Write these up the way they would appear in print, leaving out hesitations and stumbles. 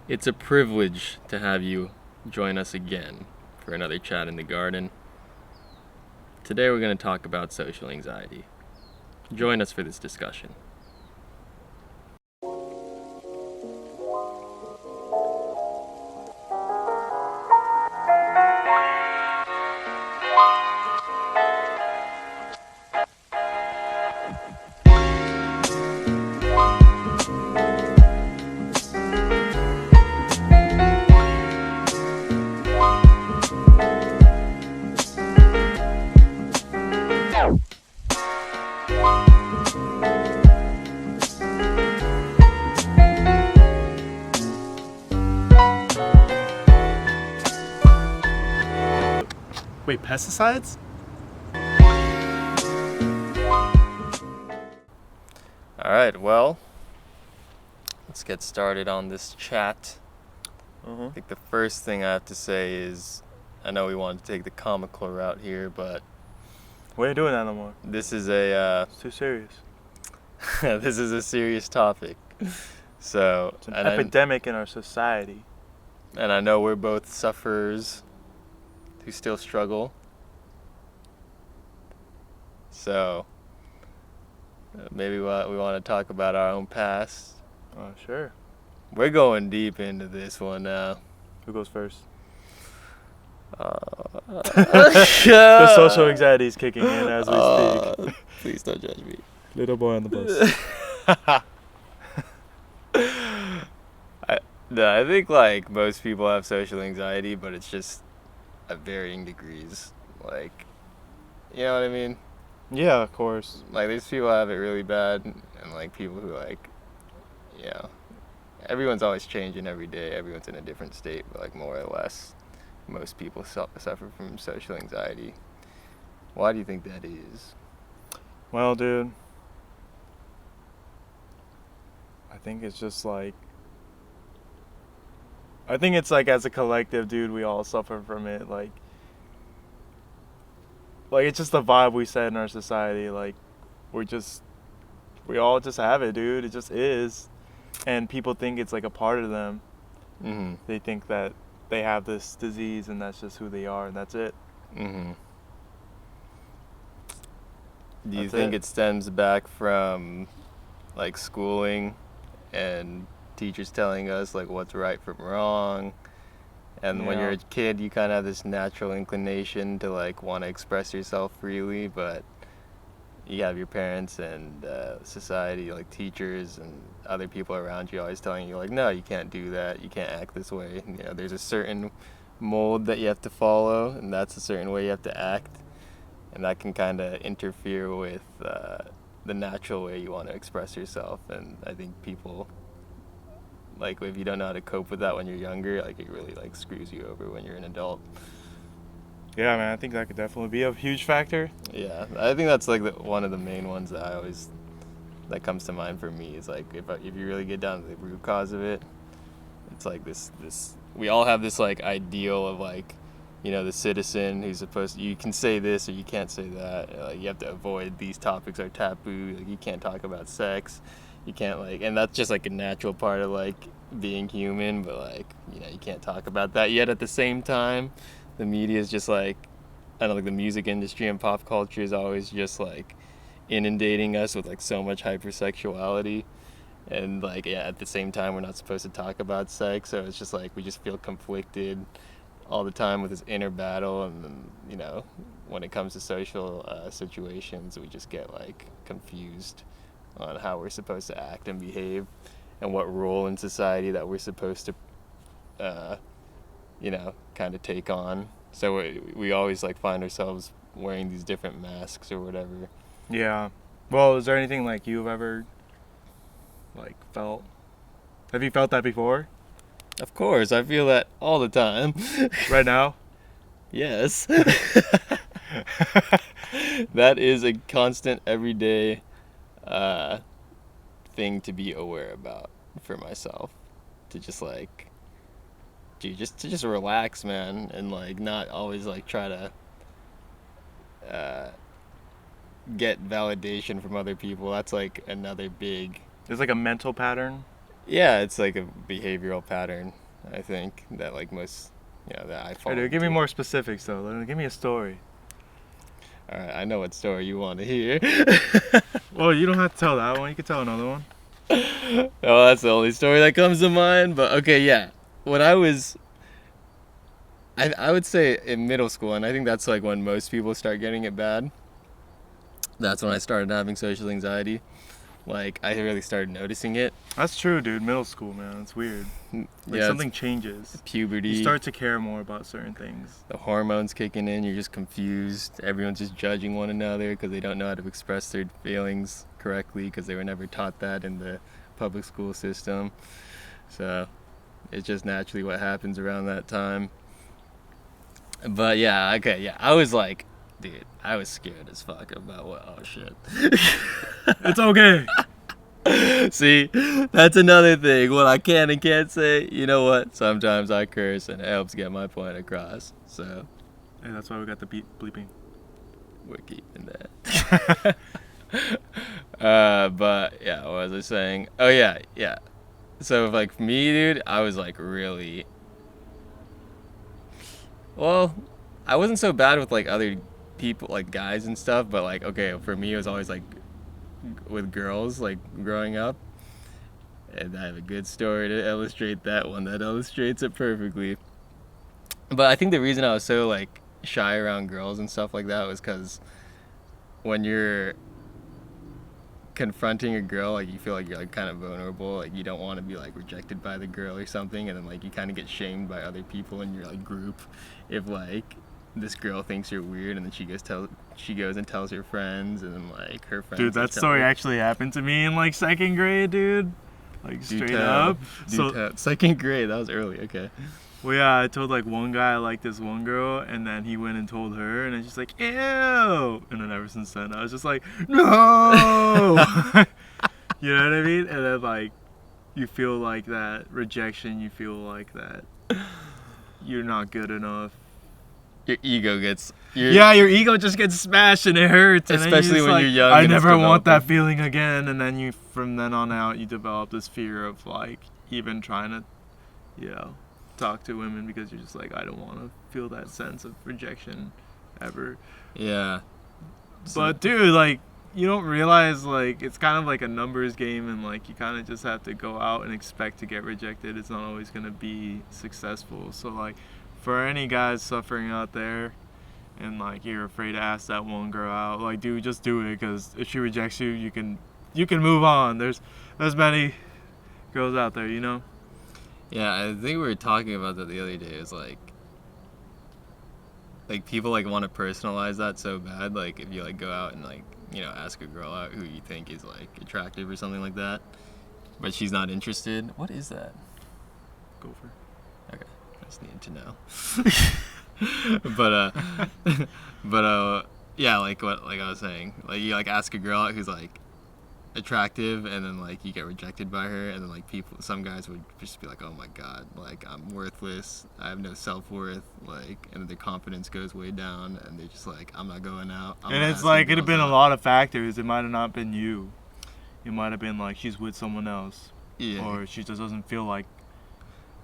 It's a privilege to have you join us again for another chat in the garden. Today we're going to talk about social anxiety. Join us for this discussion. Wait, pesticides? Alright, well, let's get started on this chat. I think the first thing I have to say is, I know we wanted to take the comical route here, but We ain't doing that no more. this is a It's too serious. this is a serious topic. So, It's an and epidemic in our society. I know we're both sufferers who still struggle. So, maybe we want to talk about our own past. Oh, sure. We're going deep into this one now. Who goes first? The social anxiety is kicking in as we speak. Please don't judge me. Little boy on the bus. I think like most people have social anxiety, but it's just at varying degrees. Like, you know what I mean? Yeah, of course. Like, there's people who have it really bad, and like people who like, you know, everyone's always changing every day. Everyone's in a different state, but like more or less, most people suffer from social anxiety. Why do you think that is? Well, dude, I think it's just like, I think it's like as a collective, dude, we all suffer from it. Like it's just the vibe we set in our society. Like, we all just have it, dude. It just is. And people think it's like a part of them. Mm-hmm. They think that they have this disease and that's just who they are and that's it. Mm-hmm. Do you That's think it. it stems back from like schooling and teachers telling us like what's right from wrong? And when you're a Yeah. kid, you kind of have this natural inclination to like want to express yourself freely, but you have your parents and society, like teachers and other people around you, always telling you like, no, you can't do that. You can't act this way. You know, there's a certain mold that you have to follow, and that's a certain way you have to act, and that can kind of interfere with the natural way you want to express yourself. And I think people, like, if you don't know how to cope with that when you're younger, like it really like screws you over when you're an adult. Yeah, man, I think that could definitely be a huge factor. Yeah, I think that's like one of the main ones that comes to mind for me is like if you really get down to the root cause of it, it's like this we all have this like ideal of like, you know, the citizen who's supposed to, you can say this or you can't say that, like you have to avoid these topics are taboo, like you can't talk about sex, you can't like, and that's just like a natural part of like being human, but like, you know, you can't talk about that, yet at the same time the media is just like, I don't know, like the music industry and pop culture is always just like inundating us with like so much hypersexuality, and like, yeah, at the same time we're not supposed to talk about sex, so it's just like we just feel conflicted all the time with this inner battle, and then, you know, when it comes to social situations, we just get like confused on how we're supposed to act and behave and what role in society that we're supposed to you know, kind of take on. So we always like find ourselves wearing these different masks or whatever. Yeah. Well, is there anything like you've ever like felt? Have you felt that before? Of course, I feel that all the time. Right now? Yes. That is a constant, everyday thing to be aware about for myself. To just like, dude, just relax, man, and like not always like try to get validation from other people. That's like another big, There's like a mental pattern. Yeah, it's like a behavioral pattern, I think, that like most, that I fall Hey, dude, give me into. more specifics though. Give me a story. All right, I know what story you want to hear. Well, you don't have to tell that one. You can tell another one. Oh, that's the only story that comes to mind. But okay, yeah. When I would say in middle school, and I think that's like when most people start getting it bad. That's when I started having social anxiety. Like I really started noticing it. That's true, dude. Middle school, man. It's weird. Like Yeah, something changes. puberty. You start to care more about certain things. The hormones kicking in. You're just confused. Everyone's just judging one another because they don't know how to express their feelings correctly because they were never taught that in the public school system. So it's just naturally what happens around that time. But yeah, okay, yeah. I was like, dude, I was scared as fuck about what. Oh shit. It's okay. See, that's another thing. What I can and can't say. You know what? Sometimes I curse and it helps get my point across. So Hey, that's why we got the bleeping. we're keeping that. But yeah, what was I saying? Oh yeah, yeah. So like for me, dude, I was like really. Well, I wasn't so bad with like other people, like guys and stuff, but like okay, for me it was always like with girls, like growing up. And I have a good story to illustrate that one. That illustrates it perfectly. But I think the reason I was so like shy around girls and stuff like that was because when you're confronting a girl, like you feel like you're like kind of vulnerable, like you don't want to be like rejected by the girl or something, and then like you kind of get shamed by other people in your like group if like this girl thinks you're weird, and then she goes and tells her friends, and then like her friends. Dude, that story actually happened to me in like second grade, dude. Like straight up. So second grade, that was early. Okay. well, yeah, I told like one guy I liked this one girl, and then he went and told her, and then she's like, ew. And then ever since then, I was just like, no. You know what I mean? And then like, you feel like that rejection. You feel like that you're not good enough. Your ego gets. Yeah, your ego just gets smashed and it hurts. And Especially when like, you're young. I and never it's want that developing. feeling again. And then from then on out, you develop this fear of like even trying to, talk to women because you're just like, I don't want to feel that sense of rejection ever. Yeah. But dude, like, you don't realize like it's kind of like a numbers game, and like you kind of just have to go out and expect to get rejected. It's not always gonna be successful. So like, for any guys suffering out there, and like you're afraid to ask that one girl out, like, dude, just do it, because if she rejects you, you can move on. There's many girls out there, you know. Yeah, I think we were talking about that the other day. It's like people like want to personalize that so bad. Like if you like go out and like ask a girl out who you think is like attractive or something like that, but she's not interested. What is that? Gopher. Okay, I just needed to know. but yeah, like what like I was saying, like you like ask a girl out who's like attractive, and then like you get rejected by her, and then like some guys would just be like, oh my god, like I'm worthless, I have no self-worth, like, and their confidence goes way down, and they're just like, I'm not going out. And it's like it'd have been a lot of factors. It might have not been you. It might have been like she's with someone else, or she just doesn't feel like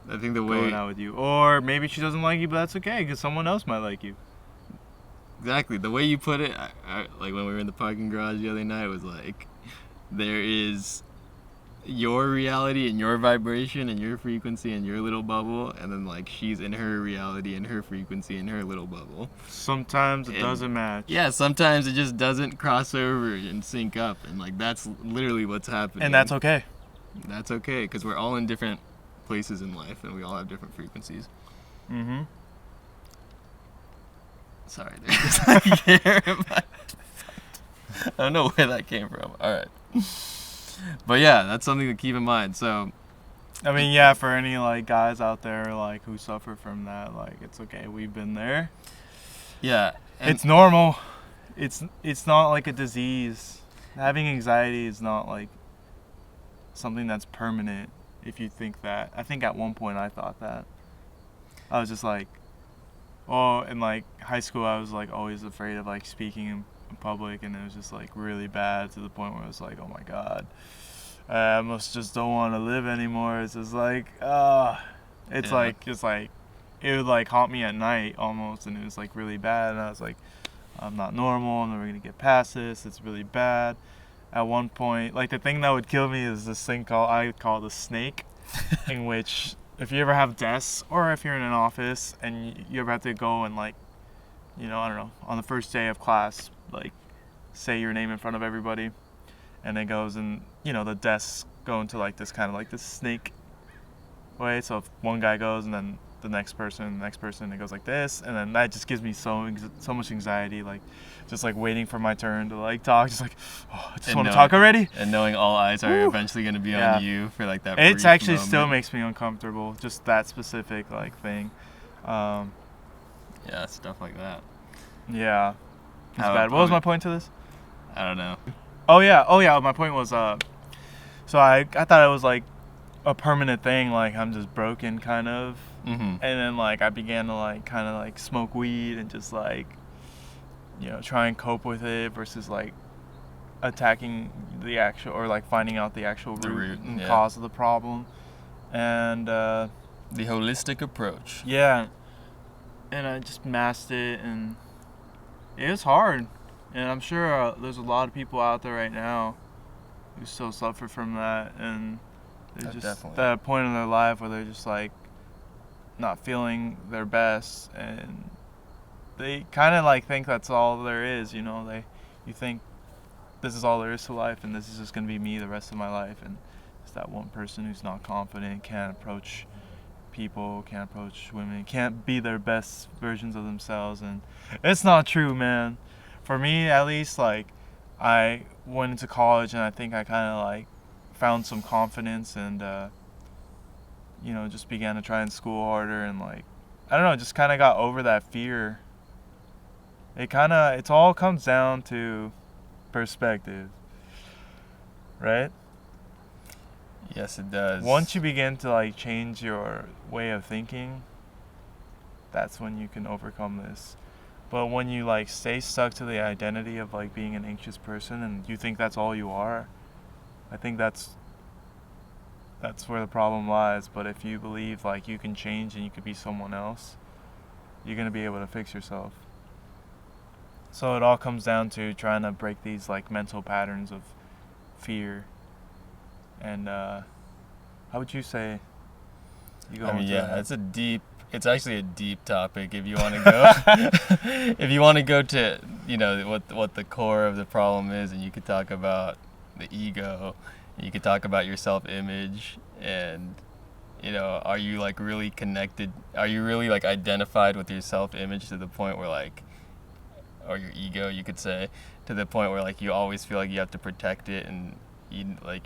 I think the going out with you, or maybe she doesn't like you, but that's okay because someone else might like you. Exactly the way you put it, I like when we were in the parking garage the other night, was like, there is your reality and your vibration and your frequency and your little bubble, and then like she's in her reality and her frequency and her little bubble. Sometimes it doesn't match. Yeah, sometimes it just doesn't cross over and sync up, and like that's literally what's happening. And that's okay. That's okay, because we're all in different places in life and we all have different frequencies. Mm-hmm. Sorry, I don't know where that came from. All right. But yeah, that's something to keep in mind. So I mean, yeah, for any like guys out there like who suffer from that, like it's okay. We've been there. Yeah, it's normal. It's not like a disease. Having anxiety is not like something that's permanent. If you think that, I think at one point I thought that. I was just like, oh, in like high school I was like always afraid of like speaking in public, and it was just like really bad to the point where it was like, oh my god, I almost just don't want to live anymore. It's just like, it's Yeah. like, just like, it would like haunt me at night almost, and it was like really bad. And I was like, I'm not normal. I'm never gonna get past this. It's really bad. At one point, like the thing that would kill me is this thing I call the snake, in which if you ever have desks or if you're in an office and you ever have to go and like, I don't know, on the first day of class, like say your name in front of everybody, and it goes and the desks go into like this kind of like this snake way. So if one guy goes and then the next person, it goes like this, and then that just gives me so much anxiety, like just like waiting for my turn to like talk, just like, oh, I just want to talk already. And knowing all eyes are eventually going to be Yeah. on you for like that. It actually moment. still makes me uncomfortable, just that specific like thing. Yeah, stuff like that. Yeah, it's How- bad. What was my point to this? I don't know. Oh yeah. My point was, so I thought it was like a permanent thing, like I'm just broken kind of. Mm-hmm. And then like I began to like kind of like smoke weed and just like try and cope with it versus like attacking the actual, or like finding out the actual root and yeah. cause of the problem. And The holistic approach. yeah, and I just masked it, and it was hard. And I'm sure there's a lot of people out there right now who still suffer from that, and they're just Definitely. at a point in their life where they're just like not feeling their best, and they kind of like think that's all there is. You think this is all there is to life, and this is just gonna be me the rest of my life, and it's that one person who's not confident, can't approach people, can't approach women, can't be their best versions of themselves. And it's not true, man. For me at least, like I went into college and I think I kind of like found some confidence, and just began to try and school harder, and like I don't know, just kind of got over that fear. It all comes down to perspective, right? Yes, it does. Once you begin to like change your way of thinking, that's when you can overcome this. But when you like stay stuck to the identity of like being an anxious person and you think that's all you are, I think that's where the problem lies. But if you believe like you can change and you could be someone else, you're going to be able to fix yourself. So it all comes down to trying to break these like mental patterns of fear. And how would you say you go into that? It's actually a deep topic if you want to go if you want to go to what the core of the problem is, and you could talk about the ego, and you could talk about your self-image, and are you like really connected, are you really like identified with your self-image to the point where like, or your ego you could say, to the point where like you always feel like you have to protect it, and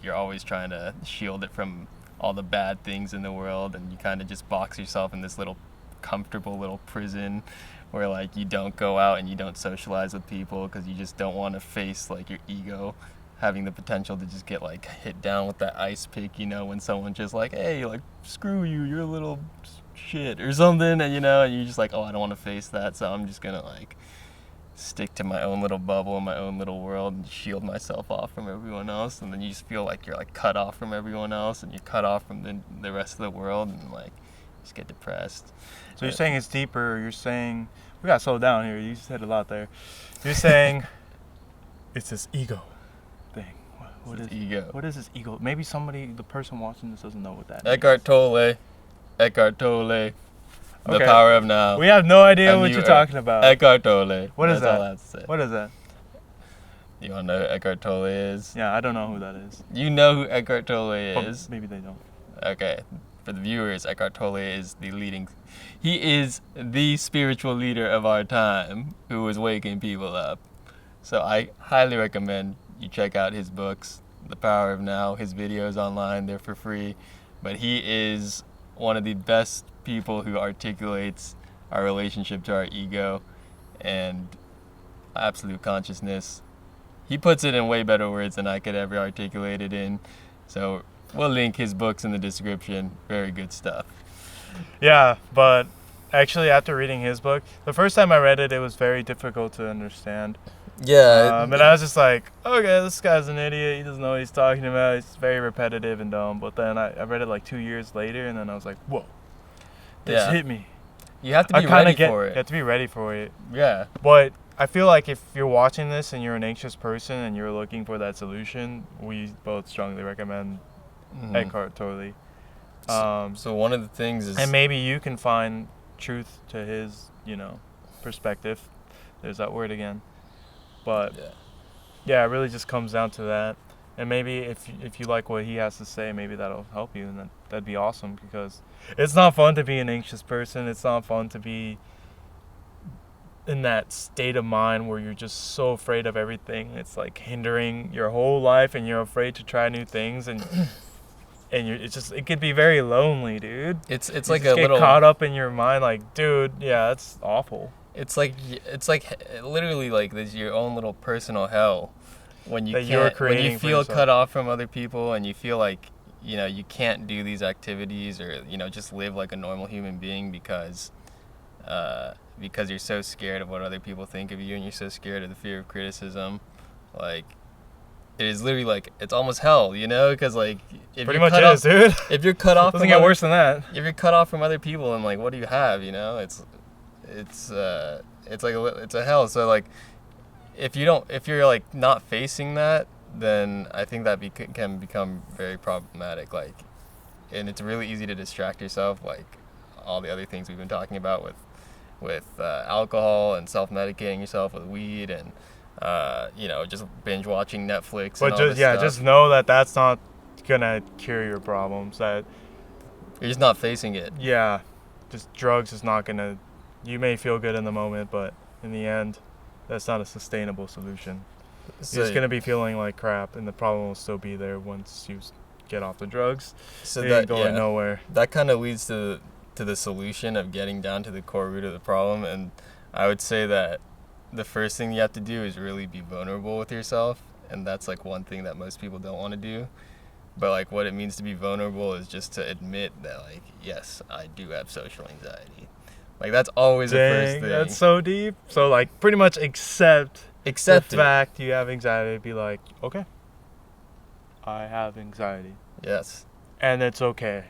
you're always trying to shield it from all the bad things in the world, and you kind of just box yourself in this little comfortable little prison where like you don't go out and you don't socialize with people because you just don't want to face like your ego having the potential to just get like hit down with that ice pick, when someone just like, hey, like screw you, you're a little shit or something, and and you're just like, oh, I don't want to face that, so I'm just gonna like stick to my own little bubble, my own little world, and shield myself off from everyone else. And then you just feel like you're like cut off from everyone else, and you're cut off from the rest of the world, and like just get depressed. So you're saying it's deeper, or you're saying, we gotta slow down here, you said a lot there. You're saying it's this ego thing. What is ego? What is this ego? Maybe the person watching this doesn't know what that Eckhart Tolle. The Okay. power of now. We have no idea what you're talking about. Eckhart Tolle. What is That's that? all I have to say. What is that? You want to know who Eckhart Tolle is? Yeah, I don't know who that is. You know who Eckhart Tolle But is. maybe they don't. Okay. For the viewers, Eckhart Tolle is he is the spiritual leader of our time who is waking people up. So I highly recommend you check out his books, The Power of Now, his videos online, they're for free. But he is one of the best people who articulates our relationship to our ego and absolute consciousness. He puts it in way better words than I could ever articulate it in. So we'll link his books in the description. Very good stuff. Yeah, but actually after reading his book, the first time I read it, it was very difficult to understand. Yeah. And I was just like, okay, this guy's an idiot. He doesn't know what he's talking about. It's very repetitive and dumb. But then I read it like 2 years later, and then I was like, whoa, this hit me. You have to be ready for it. You have to be ready for it. Yeah. But I feel like if you're watching this and you're an anxious person and you're looking for that solution, we both strongly recommend Eckhart Tolle. So one of the things is... And maybe you can find truth to his, perspective. There's that word again. But yeah, it really just comes down to that. And maybe if you like what he has to say, maybe that'll help you, and that'd be awesome, because it's not fun to be an anxious person. It's not fun to be in that state of mind where you're just so afraid of everything. It's like hindering your whole life, and you're afraid to try new things, and it could be very lonely, dude. It's you like just a get little caught up in your mind, like, dude, yeah, that's awful. It's like literally like there's your own little personal hell when you feel cut off from other people, and you feel like you can't do these activities or just live like a normal human being because you're so scared of what other people think of you, and you're so scared of the fear of criticism. Like, it is literally like, it's almost hell, because like if pretty much is, dude. If you're cut off, doesn't get worse than that. If you're cut off from other people, and like, what do you have? It's a hell. So like, if you're like not facing that, then I think that can become very problematic. Like, and it's really easy to distract yourself, like all the other things we've been talking about with alcohol and self-medicating yourself with weed and just binge watching Netflix. But just know that that's not gonna cure your problems. That you're just not facing it. Yeah, just drugs is not gonna. You may feel good in the moment, but in the end, that's not a sustainable solution. You're just gonna be feeling like crap, and the problem will still be there once you get off the drugs. So it ain't going nowhere. That kind of leads to the solution of getting down to the core root of the problem, and I would say that the first thing you have to do is really be vulnerable with yourself, and that's like one thing that most people don't want to do. But like, what it means to be vulnerable is just to admit that, like, yes, I do have social anxiety. Like, that's always the first thing. That's so deep. So like, pretty much accept the fact you have anxiety. Be like, okay, I have anxiety. Yes. And it's okay.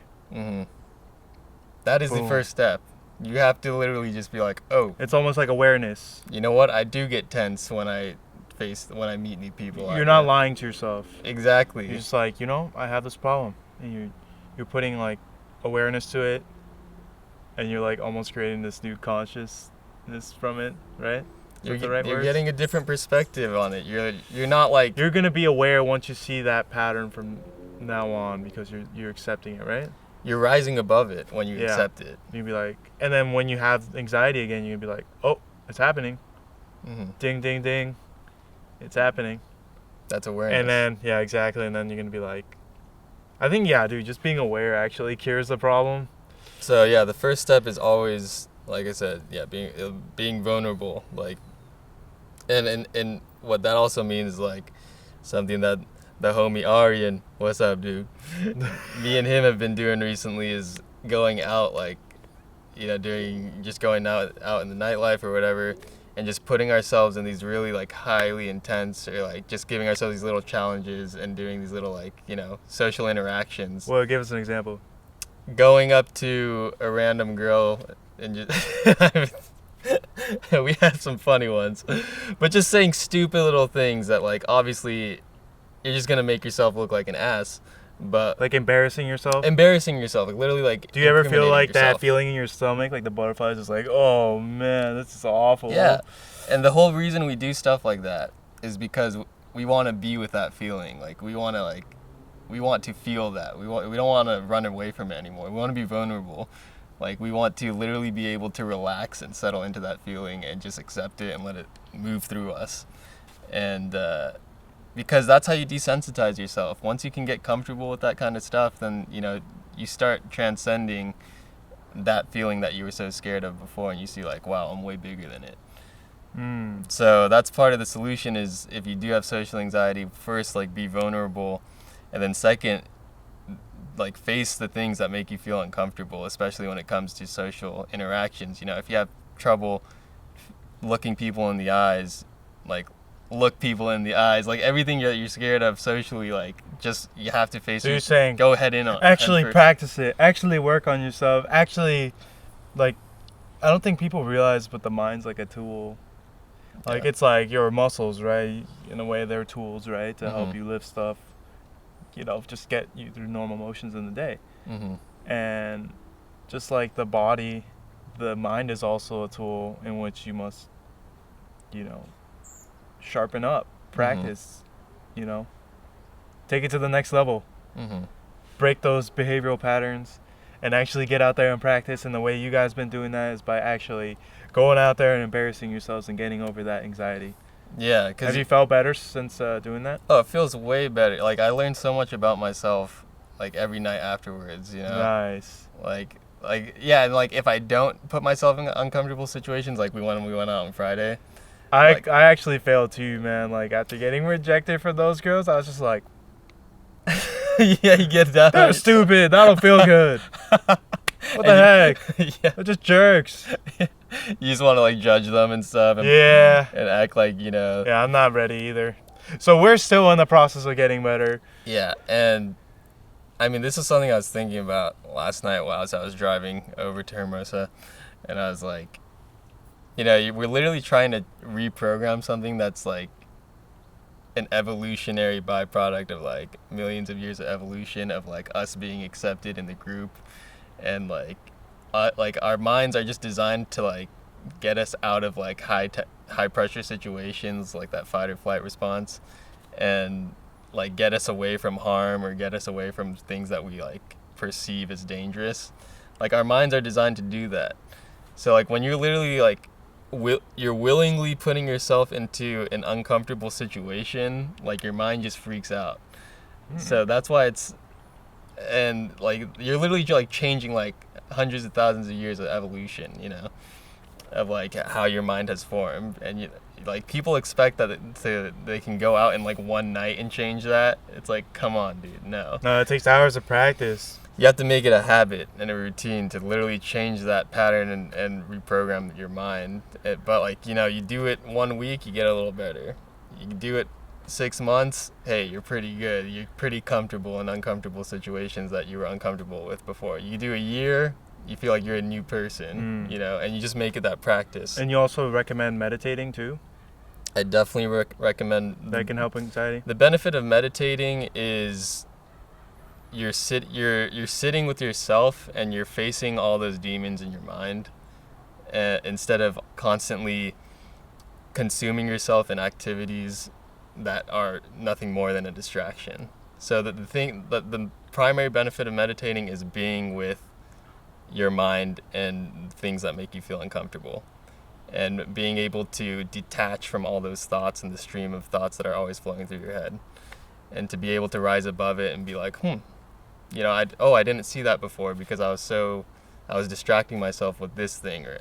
That is the first step. You have to literally just be like, oh. It's almost like awareness. You know what? I do get tense when I meet new people. You're not lying to yourself. Exactly. You're just like, I have this problem, and you're putting like awareness to it, and you're like almost creating this new consciousness from it, right? You're getting a different perspective on it. You're not like, you're gonna be aware once you see that pattern from now on, because you're accepting it, right? You're rising above it when you accept it. You'd be like, and then when you have anxiety again, you'd be like, oh, it's happening. Ding, ding, ding. It's happening. That's awareness. And then, yeah, exactly. And then you're going to be like, I think, dude, just being aware actually cures the problem. So, yeah, the first step is always, like I said, being vulnerable. Like, and what that also means is like something that the homie Aryan, what's up, dude? Me and him have been doing recently is going out, like, going out in the nightlife or whatever, and just putting ourselves in these really like highly intense, or like just giving ourselves these little challenges and doing these little like, social interactions. Well, give us an example. Going up to a random girl and just we had some funny ones, but just saying stupid little things that like obviously you're just gonna make yourself look like an ass. But like embarrassing yourself, like literally, like. Do you ever feel like that feeling in your stomach, like the butterflies, is like, oh man, this is awful? Yeah, and the whole reason we do stuff like that is because we want to be with that feeling. Like we want to feel that. We don't want to run away from it anymore. We want to be vulnerable. Like we want to literally be able to relax and settle into that feeling and just accept it and let it move through us, and. Because that's how you desensitize yourself. Once you can get comfortable with that kind of stuff, then, you start transcending that feeling that you were so scared of before, and you see like, wow, I'm way bigger than it. So that's part of the solution is if you do have social anxiety, first, like, be vulnerable, and then second, like, face the things that make you feel uncomfortable, especially when it comes to social interactions. If you have trouble looking people in the eyes, like, look people in the eyes, like everything you're scared of socially, like just you have to face So it. you're saying go head in on actually head first. practice it, actually work on yourself, actually, like, I don't think people realize, but the mind's like a tool. Like, Yeah. it's like your muscles, right? In a way, they're tools, right? To help Mhm. you lift stuff, just get you through normal motions in the day. Mhm. And just like the body, the mind is also a tool in which you must, sharpen up, practice, take it to the next level, Mhm. break those behavioral patterns, and actually get out there and practice. And the way you guys been doing that is by actually going out there and embarrassing yourselves and getting over that anxiety. Yeah, cause Have you felt better since doing that? oh, it feels way better. Like I learned so much about myself, like every night afterwards. Nice. Like yeah, and like if I don't put myself in uncomfortable situations, like when we went out on Friday. I Like- actually failed too, man. Like, after getting rejected from those girls, I was just like, yeah, you get down. they're stupid. That don't feel good. What the heck? Yeah. They're just jerks. You just want to like judge them and stuff. And, Yeah. And act like Yeah, I'm not ready either. So we're still in the process of getting better. Yeah, and I mean, this is something I was thinking about last night while I was driving over to Hermosa, and I was like, we're literally trying to reprogram something that's like an evolutionary byproduct of like millions of years of evolution of like us being accepted in the group, and like our minds are just designed to like get us out of like high pressure situations, like that fight or flight response, and like get us away from harm or get us away from things that we like perceive as dangerous. Like our minds are designed to do that. So like when you're literally like you're willingly putting yourself into an uncomfortable situation, like your mind just freaks out. So that's why and like you're literally like changing like hundreds of thousands of years of evolution, of like how your mind has formed. And like people expect that they can go out in like one night and change that. It's like, come on, dude, no. No, it takes hours of practice. You have to make it a habit and a routine to literally change that pattern and reprogram your mind. But like, you do it 1 week, you get a little better. You do it 6 months, hey, you're pretty good. You're pretty comfortable in uncomfortable situations that you were uncomfortable with before. You do a year, you feel like you're a new person, and you just make it that practice. And you also recommend meditating too? I definitely recommend. That can help anxiety? The benefit of meditating is you're sitting with yourself and you're facing all those demons in your mind, instead of constantly consuming yourself in activities that are nothing more than a distraction. So the primary benefit of meditating is being with your mind and things that make you feel uncomfortable, and being able to detach from all those thoughts and the stream of thoughts that are always flowing through your head, and to be able to rise above it and be like, I didn't see that before because I was distracting myself with this thing or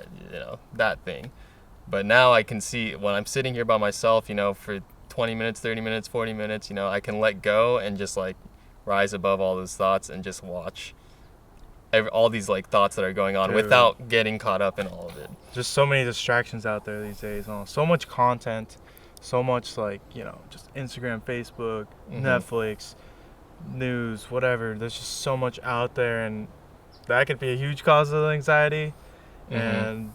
that thing, but now I can see when I'm sitting here by myself, for 20 minutes, 30 minutes, 40 minutes, I can let go and just like rise above all those thoughts and just watch all these like thoughts that are going on without getting caught up in all of it. Just so many distractions out there these days. So much content, so much like, just Instagram, Facebook, Netflix, news, whatever. There's just so much out there, and that could be a huge cause of anxiety. And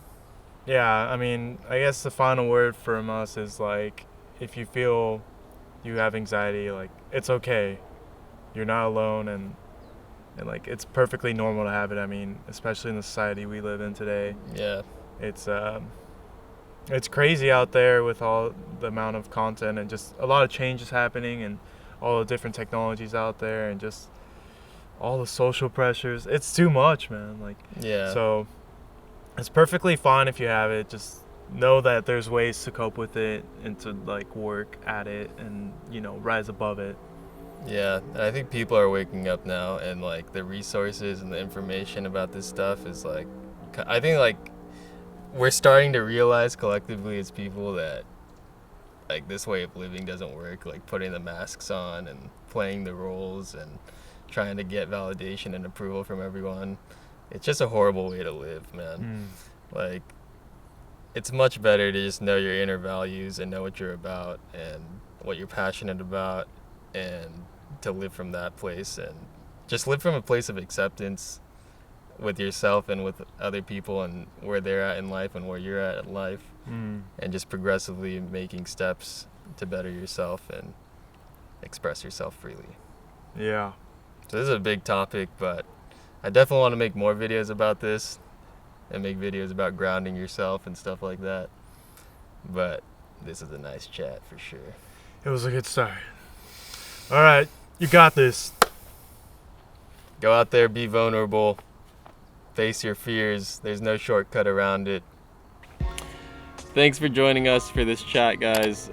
yeah, I mean, I guess the final word from us is like, if you feel you have anxiety, like, it's okay. You're not alone, and like, it's perfectly normal to have it. I mean, especially in the society we live in today. Yeah. It's crazy out there with all the amount of content and just a lot of changes happening and all the different technologies out there and just all the social pressures. It's too much, man. Like, yeah. So it's perfectly fine if you have it. Just know that there's ways to cope with it and to like work at it and rise above it. Yeah, and I think people are waking up now, and like the resources and the information about this stuff is like, I think like we're starting to realize collectively as people that like this way of living doesn't work. Like putting the masks on and playing the roles and trying to get validation and approval from everyone. It's just a horrible way to live, man. Like it's much better to just know your inner values and know what you're about and what you're passionate about, and to live from that place, and just live from a place of acceptance with yourself and with other people and where they're at in life and where you're at in life, and just progressively making steps to better yourself and express yourself freely. Yeah. So this is a big topic, but I definitely want to make more videos about this and make videos about grounding yourself and stuff like that. But this is a nice chat for sure. It was a good start. All right, you got this. Go out there, be vulnerable, face your fears. There's no shortcut around it. Thanks for joining us for this chat, guys.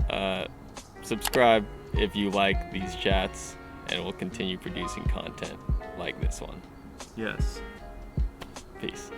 Subscribe if you like these chats, and we'll continue producing content like this one. Yes. Peace.